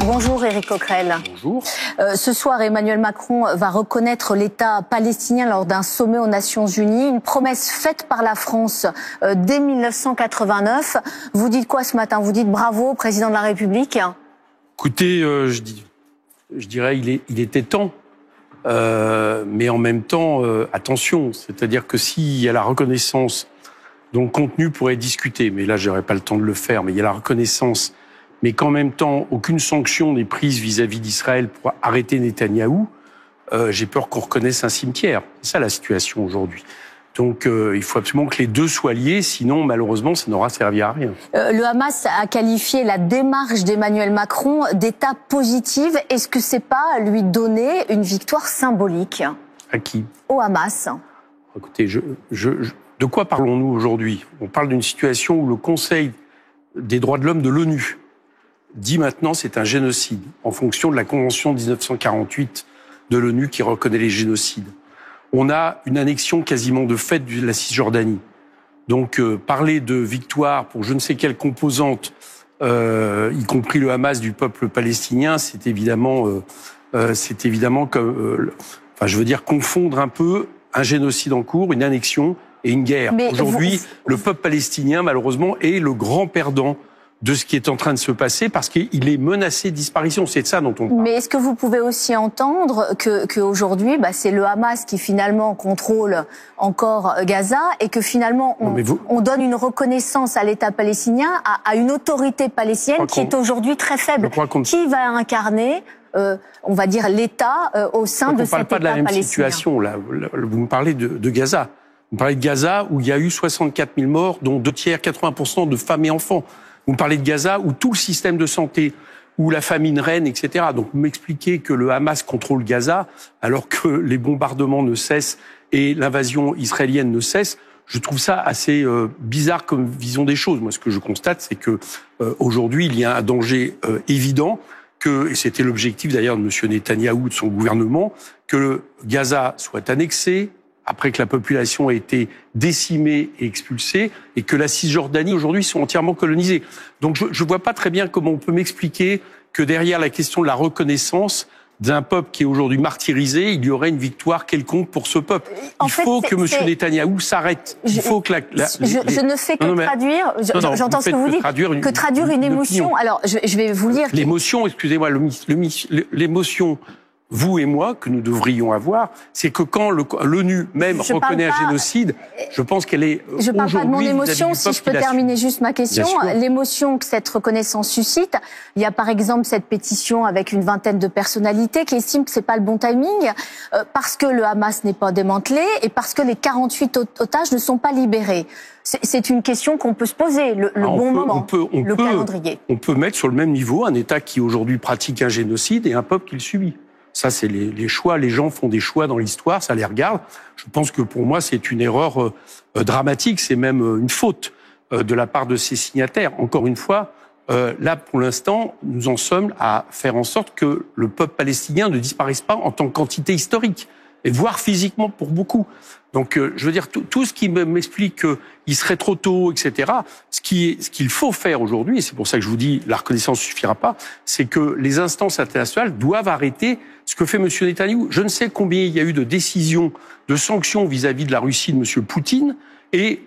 Bonjour Éric Coquerel. Bonjour. Ce soir, Emmanuel Macron va reconnaître l'État palestinien lors d'un sommet aux Nations Unies, une promesse faite par la France dès 1989. Vous dites quoi ce matin? Vous dites bravo au président de la République? Écoutez, je dirais il était temps, mais en même temps, attention, c'est-à-dire que s'il y a la reconnaissance dont le contenu pourrait discuter, mais là j'aurais pas le temps de le faire, mais il y a la reconnaissance, mais qu'en même temps aucune sanction n'est prise vis-à-vis d'Israël pour arrêter Netanyahou, j'ai peur qu'on reconnaisse un cimetière. C'est ça la situation aujourd'hui. Donc il faut absolument que les deux soient liés, sinon malheureusement ça n'aura servi à rien. Le Hamas a qualifié la démarche d'Emmanuel Macron d'étape positive. Est-ce que c'est pas lui donner une victoire symbolique? À qui? Au Hamas. Écoutez, de quoi parlons-nous aujourd'hui? On parle d'une situation où le Conseil des droits de l'homme de l'ONU dit maintenant c'est un génocide, en fonction de la Convention de 1948 de l'ONU qui reconnaît les génocides. On a une annexion quasiment de fait de la Cisjordanie. Donc parler de victoire pour je ne sais quelle composante, y compris le Hamas du peuple palestinien, c'est évidemment comme, je veux dire confondre un peu un génocide en cours, une annexion et une guerre. Aujourd'hui, le peuple palestinien, malheureusement, est le grand perdant de ce qui est en train de se passer parce qu'il est menacé de disparition. C'est de ça dont on parle. Mais est-ce que vous pouvez aussi entendre qu'aujourd'hui, c'est le Hamas qui finalement contrôle encore Gaza et que finalement on donne une reconnaissance à l'État palestinien, à une autorité palestinienne qui est aujourd'hui très faible. Qui va incarner on va dire l'État au sein de cet État palestinien? On ne parle pas de la même situation. Là. Vous me parlez de Gaza. Vous me parlez de Gaza où il y a eu 64 000 morts, dont 2 tiers, 80% de femmes et enfants. Vous me parlez de Gaza où tout le système de santé, où la famine règne, etc. Donc vous m'expliquez que le Hamas contrôle Gaza alors que les bombardements ne cessent et l'invasion israélienne ne cesse. Je trouve ça assez bizarre comme vision des choses. Moi, ce que je constate, c'est que aujourd'hui, il y a un danger évident et c'était l'objectif d'ailleurs de M. Netanyahou, de son gouvernement, que Gaza soit annexé, après que la population a été décimée et expulsée, et que la Cisjordanie, aujourd'hui, sont entièrement colonisées. Donc je ne vois pas très bien comment on peut m'expliquer que derrière la question de la reconnaissance d'un peuple qui est aujourd'hui martyrisé, il y aurait une victoire quelconque pour ce peuple. Il faut que M. Netanyahou s'arrête. Il faut que je ne fais que traduire, j'entends ce que vous dites, que traduire une émotion. Alors, je vais vous lire... L'émotion, excusez-moi, l'émotion... Vous et moi, que nous devrions avoir, c'est que quand l'ONU même reconnaît un génocide, je pense qu'elle est aujourd'hui... Je ne parle pas de mon émotion, si je peux terminer juste ma question. L'émotion que cette reconnaissance suscite, il y a par exemple cette pétition avec une vingtaine de personnalités qui estiment que c'est pas le bon timing, parce que le Hamas n'est pas démantelé et parce que les 48 otages ne sont pas libérés. C'est une question qu'on peut se poser, le bon moment, le calendrier. On peut mettre sur le même niveau un État qui aujourd'hui pratique un génocide et un peuple qui le subit. Ça, c'est les choix. Les gens font des choix dans l'histoire, ça les regarde. Je pense que pour moi, c'est une erreur dramatique, c'est même une faute de la part de ces signataires. Encore une fois, là, pour l'instant, nous en sommes à faire en sorte que le peuple palestinien ne disparaisse pas en tant qu'entité historique, et voire physiquement pour beaucoup. Donc, je veux dire, tout ce qui m'explique qu'il serait trop tôt, etc., ce qu'il faut faire aujourd'hui, et c'est pour ça que je vous dis, la reconnaissance ne suffira pas, c'est que les instances internationales doivent arrêter ce que fait M. Netanyahou. Je ne sais combien il y a eu de décisions, de sanctions vis-à-vis de la Russie de M. Poutine, et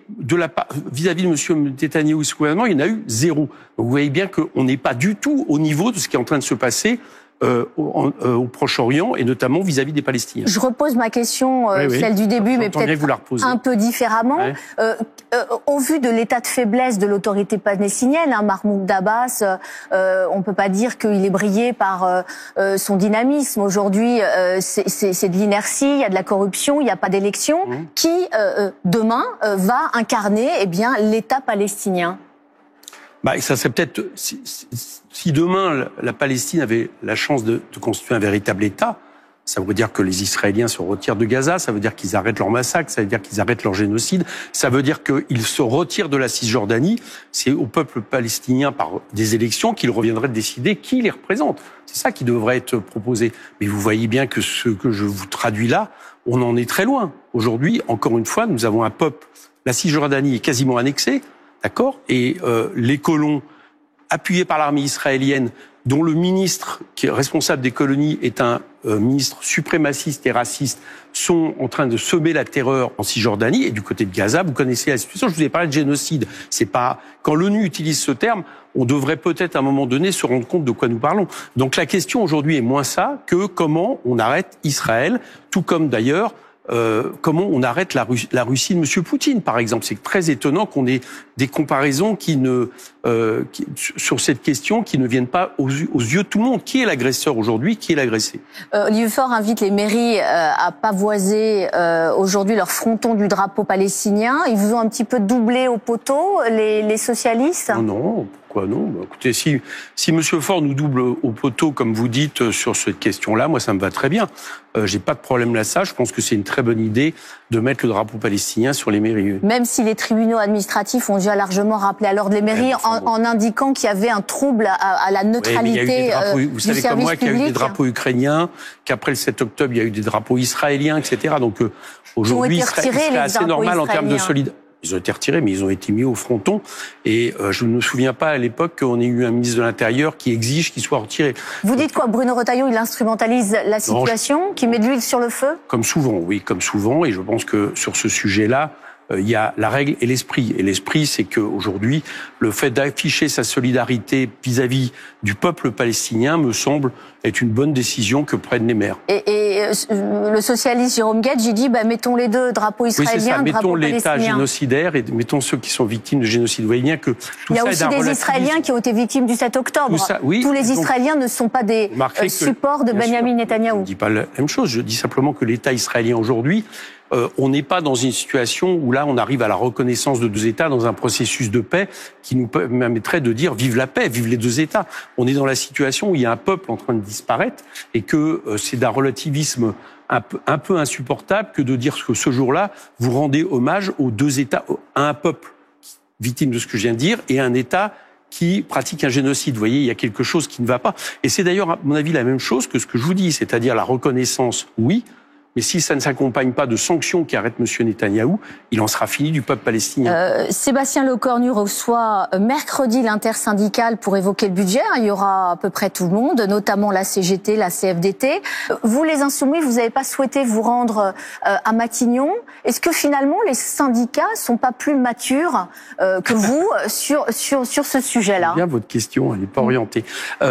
vis-à-vis de M. Netanyahou et ce gouvernement, il y en a eu 0. Donc vous voyez bien qu'on n'est pas du tout au niveau de ce qui est en train de se passer au Proche-Orient et notamment vis-à-vis des Palestiniens. Je repose ma question, celle du début, mais peut-être un peu différemment. Au vu de l'état de faiblesse de l'autorité palestinienne, Mahmoud Abbas, on ne peut pas dire qu'il est brillé par son dynamisme. Aujourd'hui, c'est de l'inertie, il y a de la corruption, il n'y a pas d'élection. Qui, demain, va incarner l'État palestinien? Ça serait peut-être... Si demain, la Palestine avait la chance de constituer un véritable État, ça veut dire que les Israéliens se retirent de Gaza, ça veut dire qu'ils arrêtent leur massacre, ça veut dire qu'ils arrêtent leur génocide, ça veut dire qu'ils se retirent de la Cisjordanie. C'est au peuple palestinien, par des élections, qu'il reviendrait de décider qui les représente. C'est ça qui devrait être proposé. Mais vous voyez bien que ce que je vous traduis là, on en est très loin. Aujourd'hui, encore une fois, nous avons un peuple... La Cisjordanie est quasiment annexée, d'accord ? Et les colons appuyé par l'armée israélienne, dont le ministre qui est responsable des colonies est un ministre suprémaciste et raciste, sont en train de semer la terreur en Cisjordanie et du côté de Gaza. Vous connaissez la situation. Je vous ai parlé de génocide. C'est pas quand l'ONU utilise ce terme, on devrait peut-être à un moment donné se rendre compte de quoi nous parlons. Donc la question aujourd'hui est moins ça que comment on arrête Israël, tout comme d'ailleurs comment on arrête la Russie de M. Poutine, par exemple. C'est très étonnant qu'on ait des comparaisons sur cette question qui ne viennent pas aux yeux de tout le monde. Qui est l'agresseur aujourd'hui? Qui est l'agressé? Olivier Faure invite les mairies à pavoiser aujourd'hui leur fronton du drapeau palestinien. Ils vous ont un petit peu doublé au poteau, les socialistes? Non. Pourquoi non? Écoutez, si M. Faure nous double au poteau, comme vous dites, sur cette question-là, moi, ça me va très bien. J'ai pas de problème là ça. Je pense que c'est une très bonne idée de mettre le drapeau palestinien sur les mairies. Même si les tribunaux administratifs ont déjà largement rappelé à l'ordre les mairies en indiquant qu'il y avait un trouble à la neutralité vous savez comme moi qu'il y a eu des drapeaux ukrainiens, qu'après le 7 octobre, il y a eu des drapeaux israéliens, etc. Donc aujourd'hui, il serait assez normal en termes de solidarité. Ils ont été retirés, mais ils ont été mis au fronton. Et je ne me souviens pas à l'époque qu'on ait eu un ministre de l'Intérieur qui exige qu'ils soient retirés. Vous dites quoi? Bruno Retailleau, il instrumentalise la situation, qui met de l'huile sur le feu? Comme souvent, oui, comme souvent. Et je pense que sur ce sujet-là, il y a la règle et l'esprit. Et l'esprit, c'est qu'aujourd'hui, le fait d'afficher sa solidarité vis-à-vis du peuple palestinien me semble être une bonne décision que prennent les maires. Et le socialiste Jérôme Guedj, il dit mettons les deux, drapeau israélien, drapeau palestinien. Mettons l'État génocidaire et mettons ceux qui sont victimes de génocide. Vous voyez bien que tout il y a aussi des Israéliens qui ont été victimes du 7 octobre. Tous les Israéliens ne sont pas des supports de Benyamin Netanyahou. Je ne dis pas la même chose. Je dis simplement que l'État israélien aujourd'hui, on n'est pas dans une situation où là on arrive à la reconnaissance de deux États dans un processus de paix qui nous permettrait de dire vive la paix, vive les deux États. On est dans la situation où il y a un peuple en train de disparaître et que c'est d'un relativisme un peu insupportable que de dire que ce jour-là vous rendez hommage aux deux États, à un peuple victime de ce que je viens de dire et à un État qui pratique un génocide. Vous voyez, il y a quelque chose qui ne va pas. Et c'est d'ailleurs, à mon avis, la même chose que ce que je vous dis, c'est-à-dire la reconnaissance, oui. Mais si ça ne s'accompagne pas de sanctions qui arrêtent M. Netanyahou, il en sera fini du peuple palestinien. Sébastien Lecornu reçoit mercredi l'intersyndicale pour évoquer le budget. Il y aura à peu près tout le monde, notamment la CGT, la CFDT. Vous, les Insoumis, vous n'avez pas souhaité vous rendre à Matignon. Est-ce que finalement les syndicats sont pas plus matures que vous sur ce sujet-là? Bien, votre question, elle n'est pas orientée.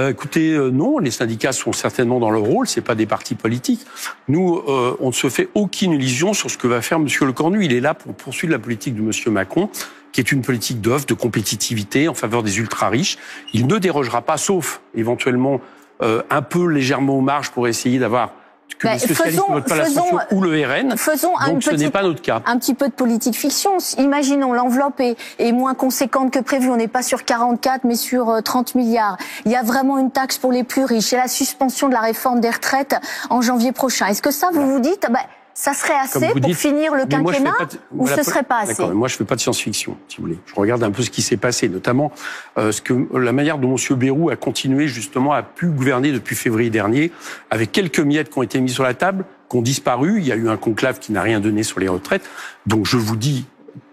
Écoutez, non, les syndicats sont certainement dans leur rôle. C'est pas des partis politiques. Nous, on ne se fait aucune illusion sur ce que va faire M. Lecornu. Il est là pour poursuivre la politique de M. Macron, qui est une politique d'offre, de compétitivité en faveur des ultra-riches. Il ne dérogera pas, sauf éventuellement un peu légèrement aux marges pour essayer d'avoir que les socialistes ne votent pas la sanction ou le RN. Donc ce n'est pas notre cas. Un petit peu de politique fiction. Imaginons, l'enveloppe est moins conséquente que prévu. On n'est pas sur 44, mais sur 30 milliards. Il y a vraiment une taxe pour les plus riches. Il y a la suspension de la réforme des retraites en janvier prochain. Est-ce que ça, vous vous dites, ça serait assez pour finir le quinquennat ou ce serait pas assez? Moi, je fais pas de science-fiction, si vous voulez. Je regarde un peu ce qui s'est passé, notamment la manière dont M. Bayrou a continué justement à pu gouverner depuis février dernier, avec quelques miettes qui ont été mises sur la table, qui ont disparu. Il y a eu un conclave qui n'a rien donné sur les retraites. Donc, je vous dis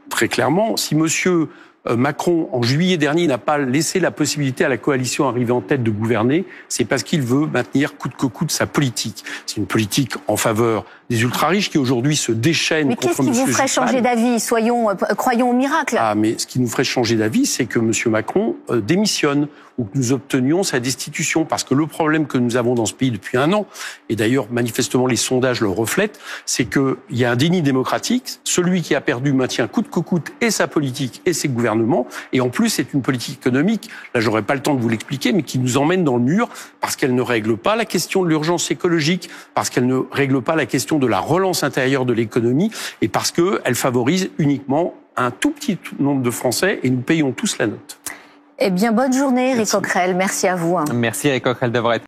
très clairement, si M. Macron, en juillet dernier, n'a pas laissé la possibilité à la coalition arrivée en tête de gouverner, c'est parce qu'il veut maintenir coûte que coûte sa politique. C'est une politique en faveur des ultra-riches qui aujourd'hui se déchaînent contre M. Mais qu'est-ce qui vous ferait changer d'avis? Croyons au miracle. Mais ce qui nous ferait changer d'avis, c'est que M. Macron démissionne ou que nous obtenions sa destitution. Parce que le problème que nous avons dans ce pays depuis un an, et d'ailleurs manifestement les sondages le reflètent, c'est qu'il y a un déni démocratique. Celui qui a perdu maintient coûte que coûte et sa politique et ses gouvernements. Et en plus, c'est une politique économique, là j'aurais pas le temps de vous l'expliquer, mais qui nous emmène dans le mur parce qu'elle ne règle pas la question de l'urgence écologique, parce qu'elle ne règle pas la question de la relance intérieure de l'économie et parce qu'elle favorise uniquement un tout petit nombre de Français et nous payons tous la note. Eh bien, bonne journée, Éric Coquerel. Merci à vous. Merci, Éric Coquerel, d'avoir été